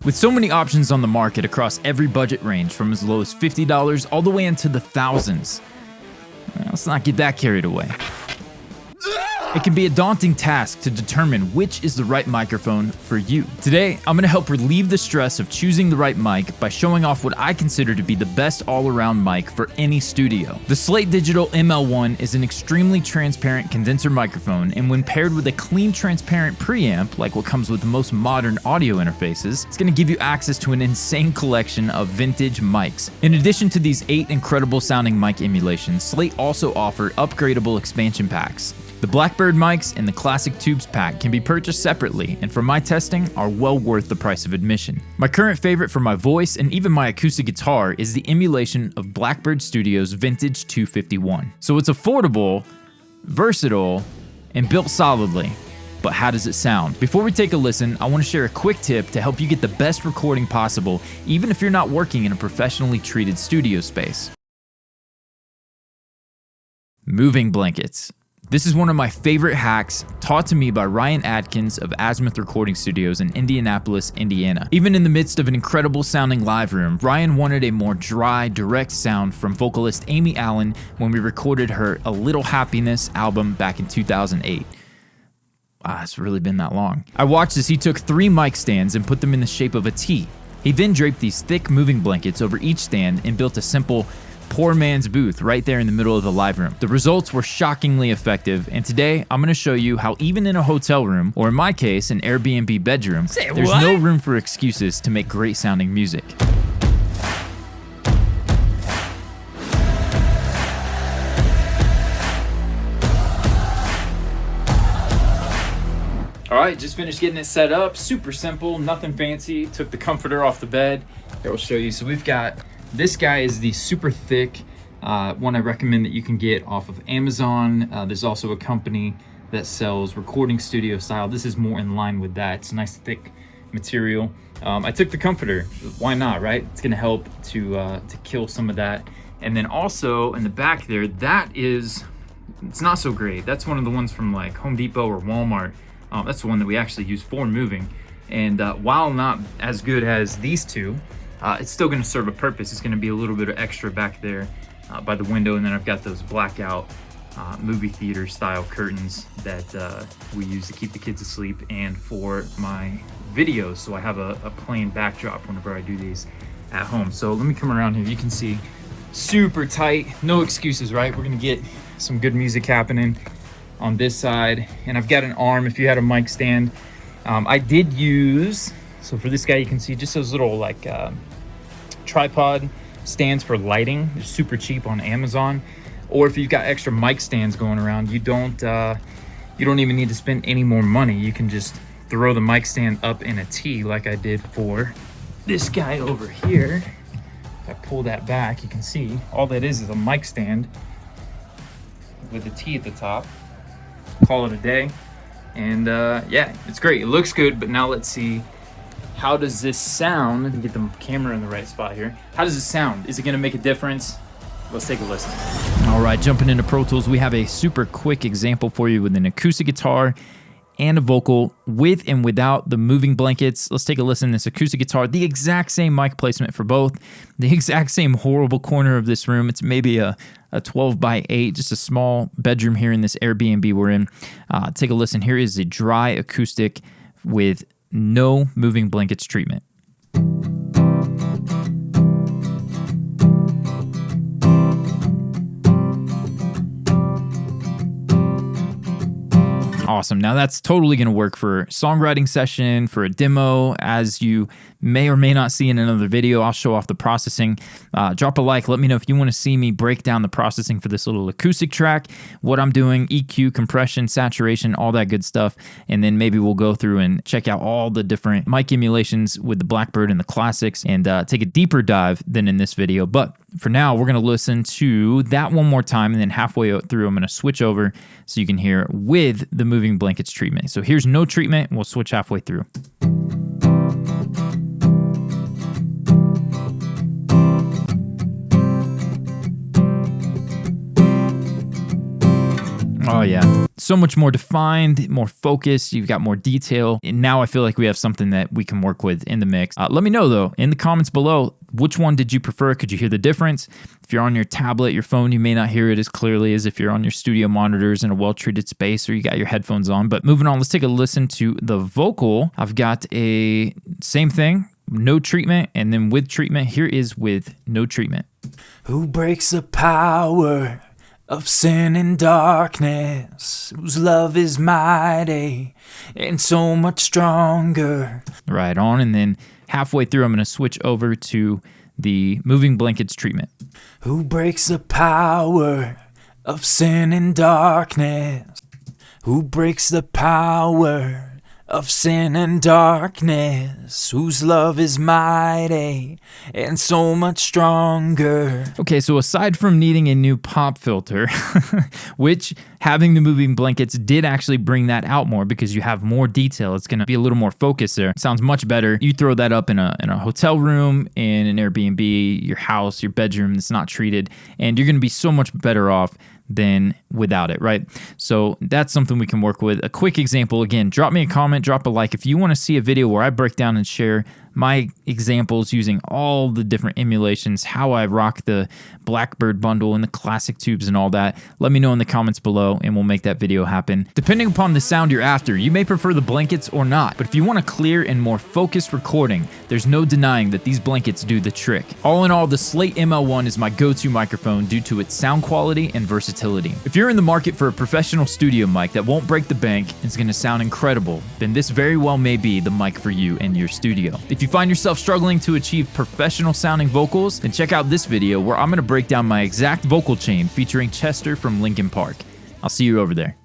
With so many options on the market across every budget range from as low as $50 all the way into the thousands, let's not get that carried away. It can be a daunting task to determine which is the right microphone for you. Today, I'm going to help relieve the stress of choosing the right mic by showing off what I consider to be the best all-around mic for any studio. The Slate Digital ML-1 is an extremely transparent condenser microphone, and when paired with a clean, transparent preamp, like what comes with the most modern audio interfaces, it's going to give you access to an insane collection of vintage mics. In addition to these 8 incredible sounding mic emulations, Slate also offer upgradable expansion packs. The Blackbird mics and the Classic Tubes pack can be purchased separately, and from my testing, are well worth the price of admission. My current favorite for my voice and even my acoustic guitar is the emulation of Blackbird Studio's Vintage 251. So it's affordable, versatile, and built solidly. But how does it sound? Before we take a listen, I want to share a quick tip to help you get the best recording possible, even if you're not working in a professionally treated studio space. Moving blankets. This is one of my favorite hacks taught to me by Ryan Adkins of Azimuth Recording Studios in Indianapolis, Indiana. Even in the midst of an incredible sounding live room, Ryan wanted a more dry, direct sound from vocalist Amy Allen when we recorded her A Little Happiness album back in 2008. It's really been that long. I watched as he took 3 mic stands and put them in the shape of a T. He then draped these thick moving blankets over each stand and built a simple poor man's booth right there in the middle of the live room. The results were shockingly effective, and today I'm going to show you how even in a hotel room, or in my case, an Airbnb bedroom, there's no room for excuses to make great sounding music. Alright, just finished getting it set up. Super simple, nothing fancy. Took the comforter off the bed. Here, I'll show you. So we've got, this guy is the super thick one I recommend that you can get off of Amazon. There's also a company that sells recording studio style. This is more in line with that. It's a nice thick material. I took the comforter. Why not, right? It's gonna help to kill some of that. And then also in the back there, it's not so great. That's one of the ones from like Home Depot or Walmart. That's the one that we actually use for moving. And while not as good as these two, it's still gonna serve a purpose. It's gonna be a little bit of extra back there by the window. And then I've got those blackout movie theater style curtains that we use to keep the kids asleep and for my videos. So I have a plain backdrop whenever I do these at home. So let me come around here. You can see super tight, no excuses, right? We're gonna get some good music happening on this side. And I've got an arm if you had a mic stand. I did use, so for this guy, you can see just those little like tripod stands for lighting. They're super cheap on Amazon. Or if you've got extra mic stands going around, you don't even need to spend any more money. You can just throw the mic stand up in a T like I did for this guy over here. If I pull that back, you can see all that is a mic stand with a T at the top. Call it a day. And yeah, it's great. It looks good, but now let's see, how does this sound? Let me get the camera in the right spot here. How does it sound? Is it gonna make a difference? Let's take a listen. All right, jumping into Pro Tools, we have a super quick example for you with an acoustic guitar and a vocal with and without the moving blankets. Let's take a listen. This acoustic guitar, the exact same mic placement for both, the exact same horrible corner of this room. It's maybe a 12 by 8, just a small bedroom here in this Airbnb we're in. Take a listen. Here is a dry acoustic with no moving blankets treatment. Awesome. Now that's totally going to work for a songwriting session, for a demo, as you may or may not see in another video. I'll show off the processing. Drop a like. Let me know if you want to see me break down the processing for this little acoustic track, what I'm doing, EQ, compression, saturation, all that good stuff. And then maybe we'll go through and check out all the different mic emulations with the Blackbird and the classics and take a deeper dive than in this video. But for now, we're going to listen to that one more time, and then halfway through, I'm going to switch over so you can hear with the moving blankets treatment. So here's no treatment. We'll switch halfway through. Oh yeah, so much more defined, more focused. You've got more detail. And now I feel like we have something that we can work with in the mix. Let me know though, in the comments below, which one did you prefer? Could you hear the difference? If you're on your tablet, your phone, you may not hear it as clearly as if you're on your studio monitors in a well-treated space or you got your headphones on. But moving on, let's take a listen to the vocal. I've got a same thing, no treatment, and then with treatment. Here is with no treatment. Who breaks the power of sin and darkness, whose love is mighty and so much stronger. Right on, and then halfway through, I'm going to switch over to the moving blankets treatment. Who breaks the power of sin and darkness? Who breaks the power of sin and darkness, whose love is mighty and so much stronger. Okay, so aside from needing a new pop filter, which having the moving blankets did actually bring that out more because you have more detail. It's gonna be a little more focused there. It sounds much better. You throw that up in a hotel room, in an Airbnb, your house, your bedroom that's not treated, and you're gonna be so much better off than without it, right? So that's something we can work with. A quick example, again, drop me a comment, drop a like. If you want to see a video where I break down and share my examples using all the different emulations, how I rock the Blackbird bundle and the classic tubes and all that, let me know in the comments below and we'll make that video happen. Depending upon the sound you're after, you may prefer the blankets or not, but if you want a clear and more focused recording, there's no denying that these blankets do the trick. All in all, the Slate ML-1 is my go-to microphone due to its sound quality and versatility. If you're in the market for a professional studio mic that won't break the bank and is going to sound incredible, then this very well may be the mic for you and your studio. If you find yourself struggling to achieve professional sounding vocals, then check out this video where I'm going to break down my exact vocal chain featuring Chester from Linkin Park. I'll see you over there.